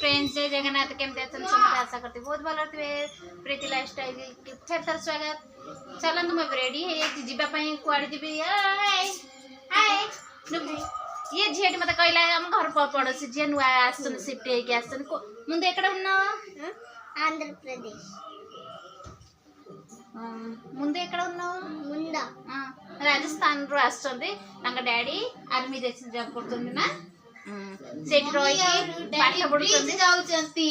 Friends, जय जगन्नाथ। केमती अच्छे समस्त आशा करती बहुत भल थे। प्रीति लाइफस्टाइल फेर थर स्वागत। चलतु मुझे रेडी है जीवाई कुआड़े जी। ये झीट मत कहला आम घर पड़ोसी झी नुआ शिफ्ट होकर मुझे एकडे आंध्र प्रदेश मुंदे एकडे मुंदा राजस्थान रू आसुचंदी तांका डैडी आर्मी रे जॉब करचंदी ना सेठ रही पाठ पढुचंदी जाउचंती।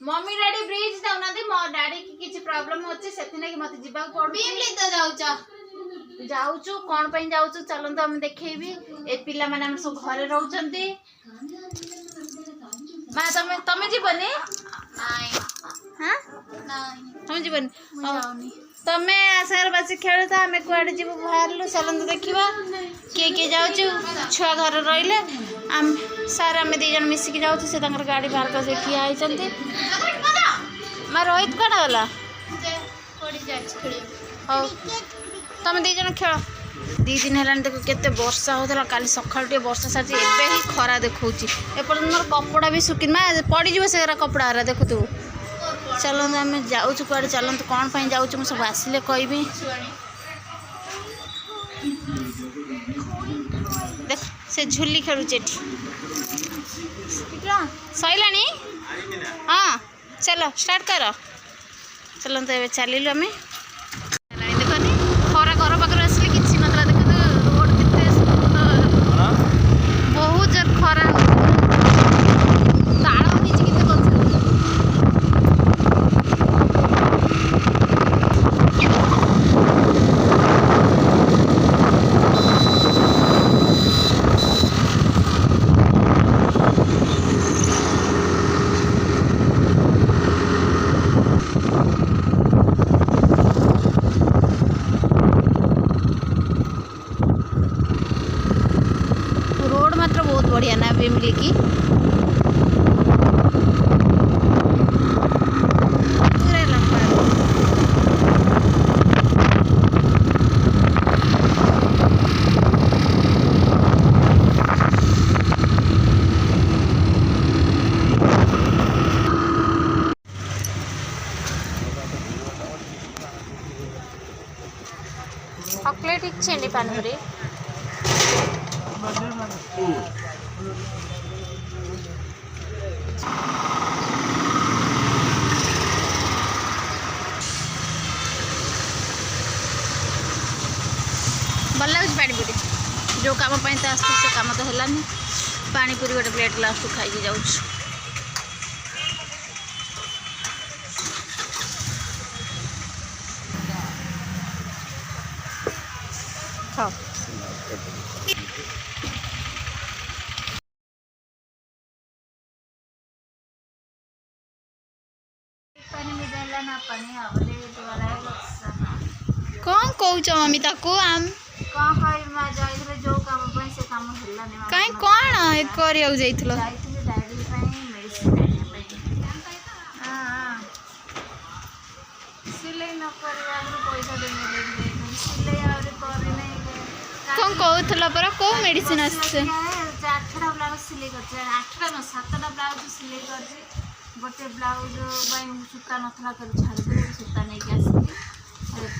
मम्मी डैडी ब्रिज जाउनांदी। मो डैडी की किछि प्रॉब्लम होछि सेथि नै कि मते जिबा पडु बीमली तो जाउचु कोन पई जाउचु चलंतो हम देखैबी। ए पिला माने हम सब घरे रहउचंती। मा तमे जीवनी नाइ हां नाइ हम जीवन जाउनी तमे आसार बासी खेलता हमें कुआडे जीव बाहरलु चलंतो देखिबा के जाउचु छुआ घर रहिले हम सारा में दी जन मिसिक जाउचु से तंगर गाड़ी बाहर कर से ठिया आइचंती। मा रोहित कोन होला कोडी जाच खेली हो तमे दी जन खेल। 2 दिन हेलान देखो केते वर्षा होतला काली सखाल टे वर्षा साची एबे ही खरा देखौची एपर मोर कपड़ा भी सुकिन मा पड़ी जीव सेरा कपड़ा रा देखु तू। चलो आम जाऊँ कुआड़े चलते कौन पर जाऊँ सब आसिले कहबी। देख से झुली खेलुचे सैला हाँ चलो स्टार्ट कर चलते ए चलू आम देखनी खरा घर पाखे आसिले कि ना देख रोड के बहुत जोर खरा ताड़ बढ़िया ना बेमली की चॉकलेट इच्छेंడి पानपुरी भल लगे पानीपुरी जो कम तो आस से कम तो है पानीपुरी गोटे प्लेट लास्ट खाई जाऊँ। हाँ कौन कौच मम्मी ताको आम जो काम से काम कहीं कौन करिया जाइथलो सिलाई न पैसा कौन कहूला पर कौ मेडिसिन आठटा ब्लाउज सिलाई कर 8टा न 7टा ब्लाउज सिलाई कर गोटे ब्लाउज सूता नथला कर छाड़ी सूता नहीं आस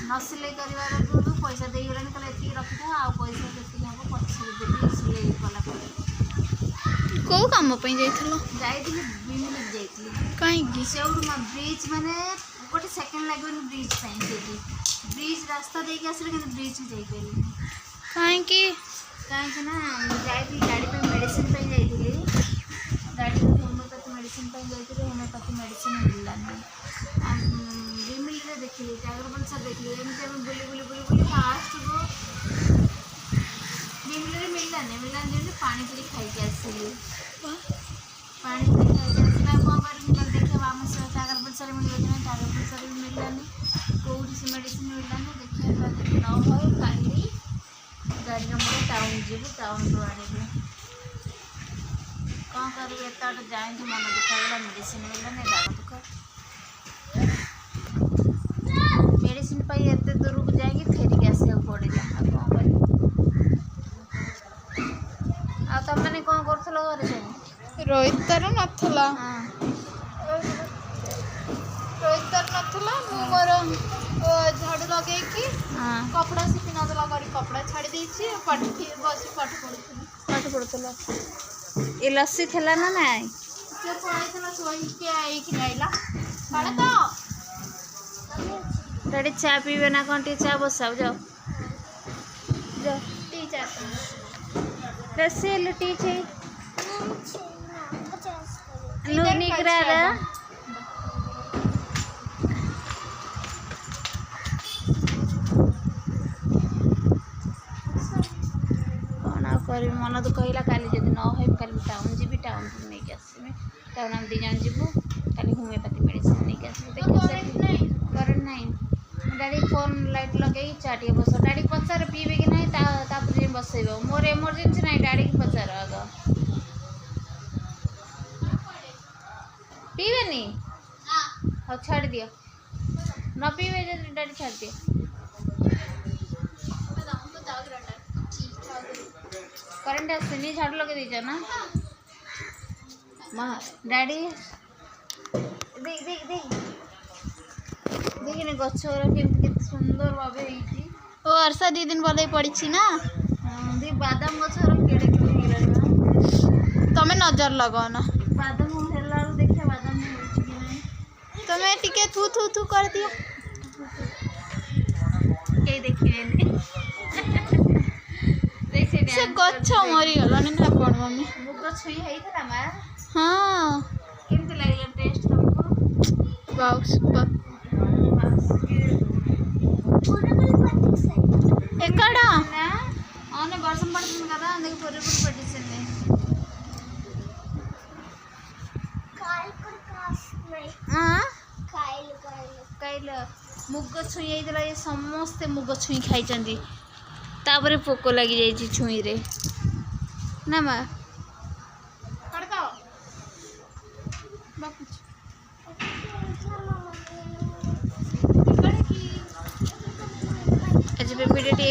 न सिलाई कर पैसा दे गला कहले रखी था आ पैसा के हम पछे देबी सिलाई कला को काम पे जाइथिली बिमिली जाइथिली काई सेउड मा ब्रिज माने गोटे सेकंड लागोनी ब्रिज साइन देबी ब्रिज रास्ता दे के आसले कि ब्रिज जाई गेली काई की ना जाइथी गाड़ी पे मेडिसिन पे जाइथिली गाड़ी पे होम्योपैथी मेडिसिन पे जाइथिली होम्योपैथी मेडिसिन मिलला नहीं बिमिली रे देखली टाइगर बन सब देखली एमते हम बुली फास्ट गो बिमिली रे मिलला नहीं पानी पूरी खाई के आसली पानी पूरी खाई के आसला को पर देखे हम से टाइगर बन सारे मिल गए टाइगर बन सारे मिलला नहीं कोडी से मेडिसिन मिलला नहीं देखे न हो काली गाड़ी नंबर टाउन जीव टाउन रो आने कौन करू एत जाए मन दुखा मेडिसिन मिलला नहीं दाग दुख मेडिसिन पाई एत दूर को जाएगी फेरिक आसा पड़ेगा कौन कर तुम मैंने कौन कर रोहित तार नाला कर नथला मु मोर झाड़ू लगे कि कपड़ा सिखी नथला करी कपड़ा छाड़ी देछि पाठ बसी पाठ पढुतला ये लस्सी थला ना नाई से पळाइतला सोही के आई कि आइला काले तो डैडी चा पीबे ना कौन टी चा बसाओ जाओ जाओ टी चार लस्सी टी छे लोग निकरा रे करी मन तो कहला काली जब न हो काली टाउन जी टाउन नहीं के आसमी टाउन हम दी जन जीवु काली होमियोपैथी मेडिसिन नहीं के आसमी देखिए करेंट नहीं डैडी फोन लाइट लगे चाटिए बस डैडी पचार पीबे कि नहीं तापर बसैब मोर इमरजेंसी नहीं डैडी की पचार आग पीबे नहीं हाँ छाड़ दियो न पीबे डैडी छाड़ दियो करेंट आसनी झाड़ू लगे दीजा ना माँ डैडी देख देख देख देखने गछरा केमती सुंदर भावे होईची ओ वर्षा 2 दिन बोले पड़ी ना देख बादाम गछरा केड़े केड़े हेलानी ना तमे नजर लगाओ ना बादाम हेला देखिए बादाम होईची कि नहीं तमे टिके थू थू थू कर दियो के देखिए से गच्छ मरी गलानी ना कोन मम्मी मुग छुई हेइतला मा हां केमती लागला टेस्ट तुमको वाओ सुपर ఎక్కడా అవును వర్షం పడుతుంది కదా అందుకే పొరి పొరి పట్టించింది କାଇଲ ମୁଗ ଛୁଇଁ ହେଇଥିଲା ଏ ସମସ୍ତେ ମୁଗ ଛୁଇଁ ଖାଇଛନ୍ତି ତାପରେ ପୋକ ଲାଗିଯାଇଛି ଛୁଇଁରେ ନା ମା ଆଜି ଭିଡ଼ିଓଟି